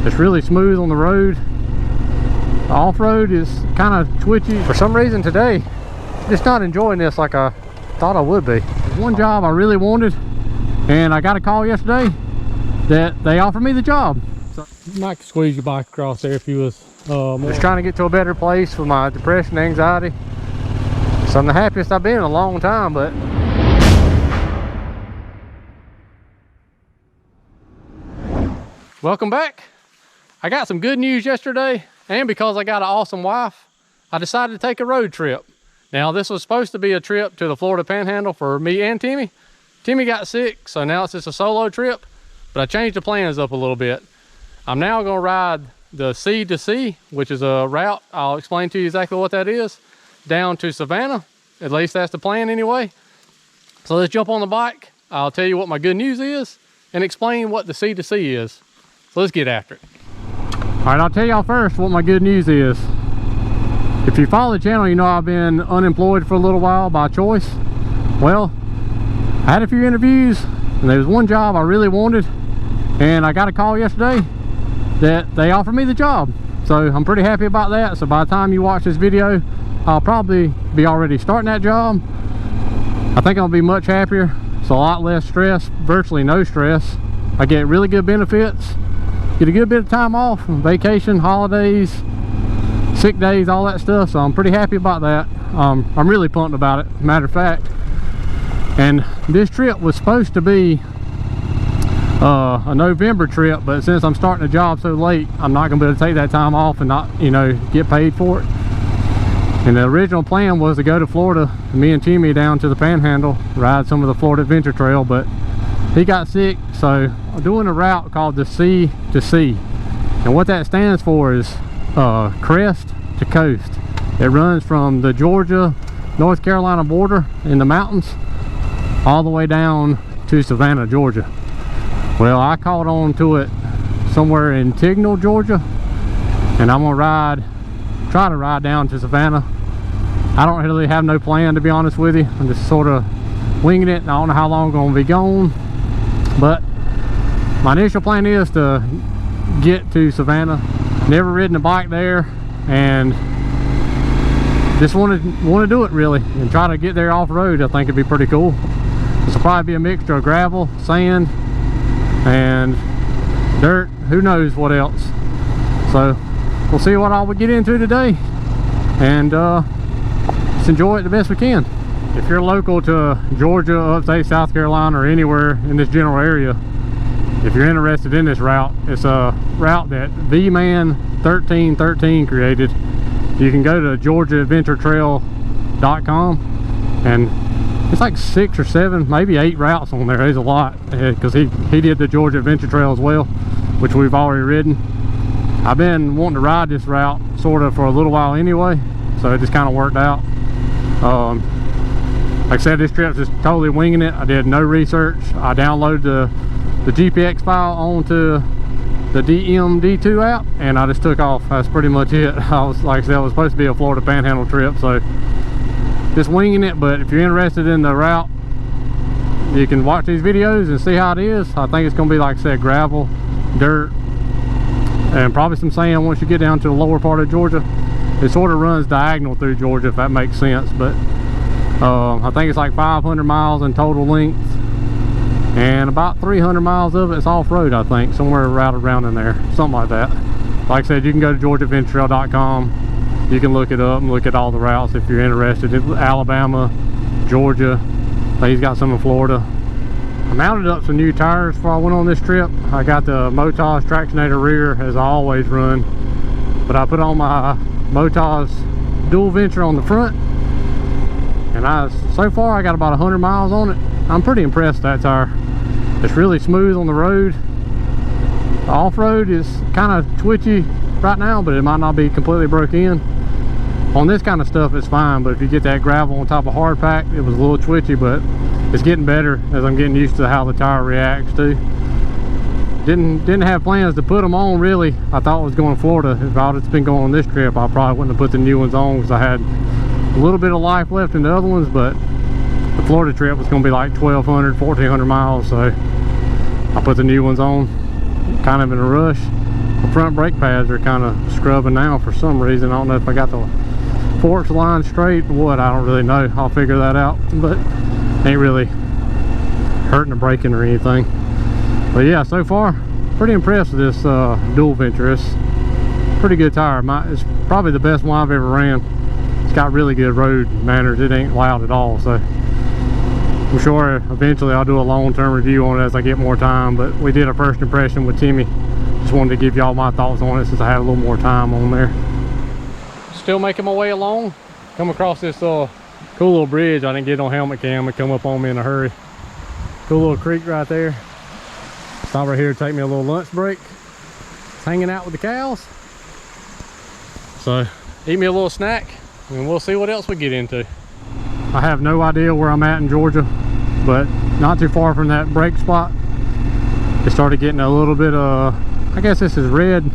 It's really smooth on the road. The off-road is kind of twitchy. For some reason today, just not enjoying this like I thought I would be. One job I really wanted, and I got a call yesterday that they offered me the job. So you might squeeze your bike across there if you was just trying to get to a better place with my depression, anxiety. So I'm the happiest I've been in a long time, but welcome back. I got some good news yesterday, and because I got an awesome wife, I decided to take a road trip. Now, this was supposed to be a trip to the Florida Panhandle for me and Timmy. Timmy got sick, so now it's just a solo trip, but I changed the plans up a little bit. I'm now gonna ride the sea to sea, which is a route, I'll explain to you exactly what that is, down to Savannah. At least that's the plan anyway. So let's jump on the bike. I'll tell you what my good news is and explain what the sea to sea is. So let's get after it. All right, I'll tell y'all first what my good news is. If you follow the channel, you know I've been unemployed for a little while by choice. Well, I had a few interviews, and there was one job I really wanted, and I got a call yesterday that they offered me the job. So I'm pretty happy about that. So by the time you watch this video, I'll probably be already starting that job. I think I'll be much happier. It's a lot less stress, virtually no stress. I get really good benefits, get a good bit of time off, vacation, holidays, sick days, all that stuff. So I'm pretty happy about that. I'm really pumped about it, matter of fact. And this trip was supposed to be a November trip, but since I'm starting a job so late, I'm not gonna be able to take that time off and not, you know, get paid for it. And the original plan was to go to Florida, me and Timmy down to the Panhandle, ride some of the Florida Adventure Trail, but he got sick, so I'm doing a route called the sea to sea. And what that stands for is crest to coast. It runs from the Georgia, North Carolina border in the mountains all the way down to Savannah, Georgia. Well, I caught on to it somewhere in Tignal, Georgia, and I'm gonna try to ride down to Savannah. I don't really have no plan, to be honest with you. I'm just sort of winging it. I don't know how long I'm gonna be gone, but my initial plan is to get to Savannah. Never ridden a bike there, and just want to do it really and try to get there off road. I think it'd be pretty cool. This will probably be a mixture of gravel, sand, and dirt, who knows what else. So we'll see what all we get into today, and just enjoy it the best we can. If you're local to Georgia, upstate South Carolina, or anywhere in this general area, if you're interested in this route, it's a route that V-Man 1313 created. You can go to GeorgiaAdventurTrail.com, and it's like 6 or 7, maybe 8 routes on there. There's a lot, because he did the Georgia Adventure Trail as well, which we've already ridden. I've been wanting to ride this route sort of for a little while anyway, so it just kind of worked out. Like I said, this trip's just totally winging it. I did no research. I downloaded the GPX file onto the DMD2 app, and I just took off. That's pretty much it. Like I said, it was supposed to be a Florida Panhandle trip, so just winging it. But if you're interested in the route, you can watch these videos and see how it is. I think it's gonna be, like I said, gravel, dirt, and probably some sand once you get down to the lower part of Georgia. It sort of runs diagonal through Georgia, if that makes sense. But I think it's like 500 miles in total length, and about 300 miles of it is off-road, I think, somewhere right around in there, something like that. Like I said, you can go to GeorgiaAdventurTrail.com. You can look it up and look at all the routes if you're interested. Alabama, Georgia, he's got some in Florida. I mounted up some new tires before I went on this trip. I got the Motos Tractionator rear, as I always run, but I put on my Motos Dual Venture on the front, and so far I got about 100 miles on it. I'm pretty impressed with that tire. It's really smooth on the road. The off-road is kind of twitchy right now, but it might not be completely broke in. On this kind of stuff it's fine, but if you get that gravel on top of hard pack, it was a little twitchy, but it's getting better as I'm getting used to how the tire reacts too. Didn't have plans to put them on really. I thought I was going to Florida. If I would have been going on this trip, I probably wouldn't have put the new ones on, because I had a little bit of life left in the other ones, but the Florida trip was going to be like 1,200, 1,400 miles, so I put the new ones on, kind of in a rush. The front brake pads are kind of scrubbing now for some reason. I don't know if I got the forks lined straight or what. I don't really know. I'll figure that out, but ain't really hurting the braking or anything. But yeah, so far pretty impressed with this dual Venture. It's pretty good tire. It's probably the best one I've ever ran. It's got really good road manners. It ain't loud at all, so I'm sure eventually I'll do a long-term review on it as I get more time. But we did a first impression with Timmy. Just wanted to give y'all my thoughts on it since I had a little more time on there. Still making my way along. Come across this cool little bridge. I didn't get on helmet cam. It come up on me in a hurry. Cool little creek right there. Stop right here to take me a little lunch break. Just hanging out with the cows. So eat me a little snack and we'll see what else we get into. I have no idea where I'm at in Georgia, but not too far from that brake spot. It started getting a little bit of, I guess this is red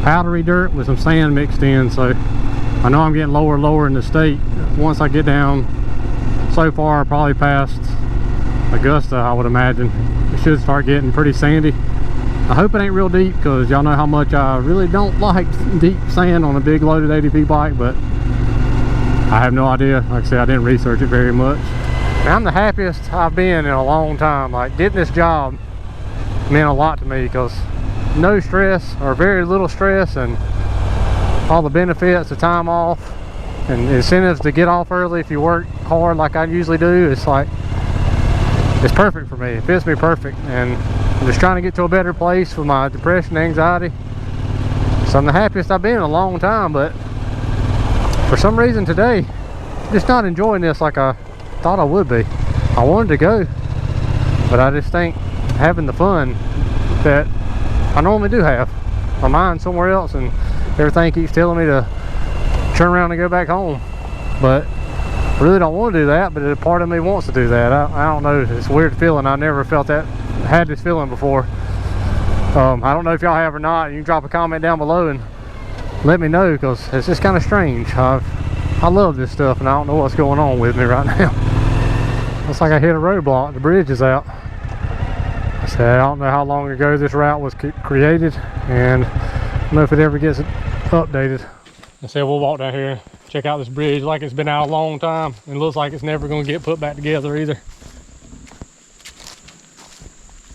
powdery dirt with some sand mixed in. So I know I'm getting lower and lower in the state. Once I get down so far, probably past Augusta, I would imagine it should start getting pretty sandy. I hope it ain't real deep, because y'all know how much I really don't like deep sand on a big loaded ADV bike, but I have no idea. Like I said, I didn't research it very much. I'm the happiest I've been in a long time. Like, getting this job meant a lot to me, because no stress or very little stress, and all the benefits, the time off and incentives to get off early if you work hard like I usually do. It's like, it's perfect for me. It fits me perfect, and I'm just trying to get to a better place with my depression and anxiety. So I'm the happiest I've been in a long time, but for some reason today, I'm just not enjoying this like I thought I would be. I wanted to go, but I just think having the fun that I normally do have. My mind's somewhere else, and everything keeps telling me to turn around and go back home. But I really don't want to do that, but a part of me wants to do that. I don't know, it's a weird feeling. I never felt that, had this feeling before. I don't know if y'all have or not. You can drop a comment down below and let me know, because it's just kind of strange. I love this stuff, and I don't know what's going on with me right now. Looks like I hit a roadblock. The bridge is out. I said, I don't know how long ago this route was created, and I don't know if it ever gets updated. I said we'll walk down here, check out this bridge. Like it's been out a long time, and it looks like it's never going to get put back together either.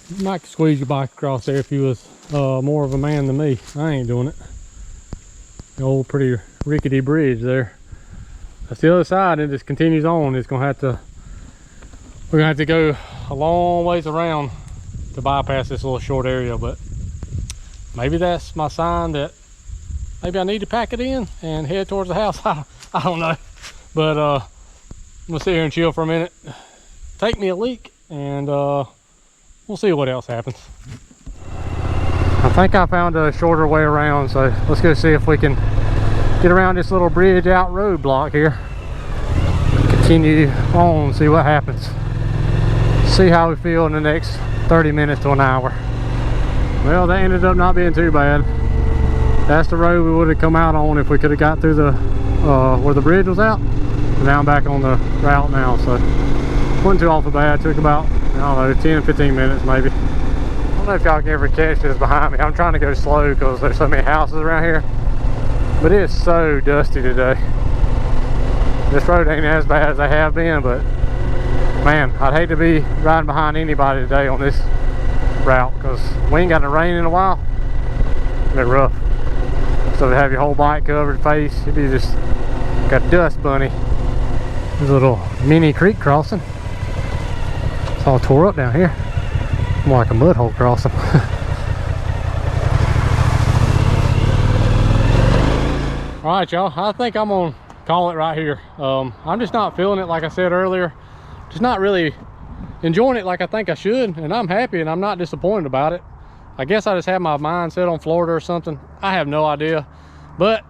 You might squeeze your bike across there if you was more of a man than me. I ain't doing it. The old pretty rickety bridge there. That's the other side, and it just continues on. It's gonna have to, we're gonna have to go a long ways around to bypass this little short area, but maybe that's my sign that maybe I need to pack it in and head towards the house. I don't know, but I'm gonna sit here and chill for a minute, take me a leak, and we'll see what else happens. I think I found a shorter way around, so let's go see if we can get around this little bridge out road block here. Continue on, see what happens. See how we feel in the next 30 minutes to an hour. Well, that ended up not being too bad. That's the road we would have come out on if we could have got through the where the bridge was out. Now I'm back on the route now, so wasn't too awful bad. It took about, I don't know, 10-15 minutes maybe. I don't know if y'all can ever catch this behind me. I'm trying to go slow because there's so many houses around here, but it's so dusty today. This road ain't as bad as they have been, but man, I'd hate to be riding behind anybody today on this route, because we ain't got no rain in a while. They're rough. So to have your whole bike covered face, it'd be just got a dust bunny. There's a little mini creek crossing. It's all tore up down here. More like a mud hole crossing. Alright y'all, I think I'm gonna call it right here. I'm just not feeling it, like I said earlier. Just not really enjoying it like I think I should, and I'm happy and I'm not disappointed about it. I guess I just had my mind set on Florida or something. I have no idea, but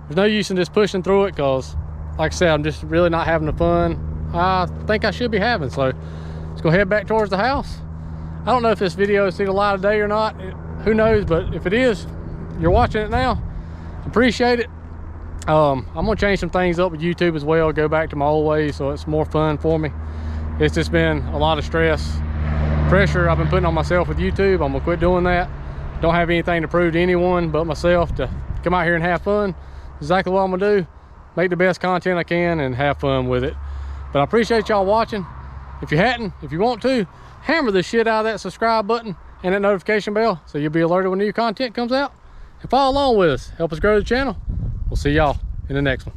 there's no use in just pushing through it, because like I said, I'm just really not having the fun I think I should be having. So let's go head back towards the house. I don't know if this video has seen the light of day or not. Who knows, but if it is, you're watching it now, appreciate it. I'm gonna change some things up with YouTube as well, go back to my old ways so it's more fun for me. It's just been a lot of stress, pressure I've been putting on myself with YouTube. I'm gonna quit doing that. Don't have anything to prove to anyone but myself to come out here and have fun. Exactly what I'm gonna do. Make the best content I can and have fun with it. But I appreciate y'all watching. If you want to, hammer the shit out of that subscribe button and that notification bell so you'll be alerted when new content comes out. And follow along with us. Help us grow the channel. We'll see y'all in the next one.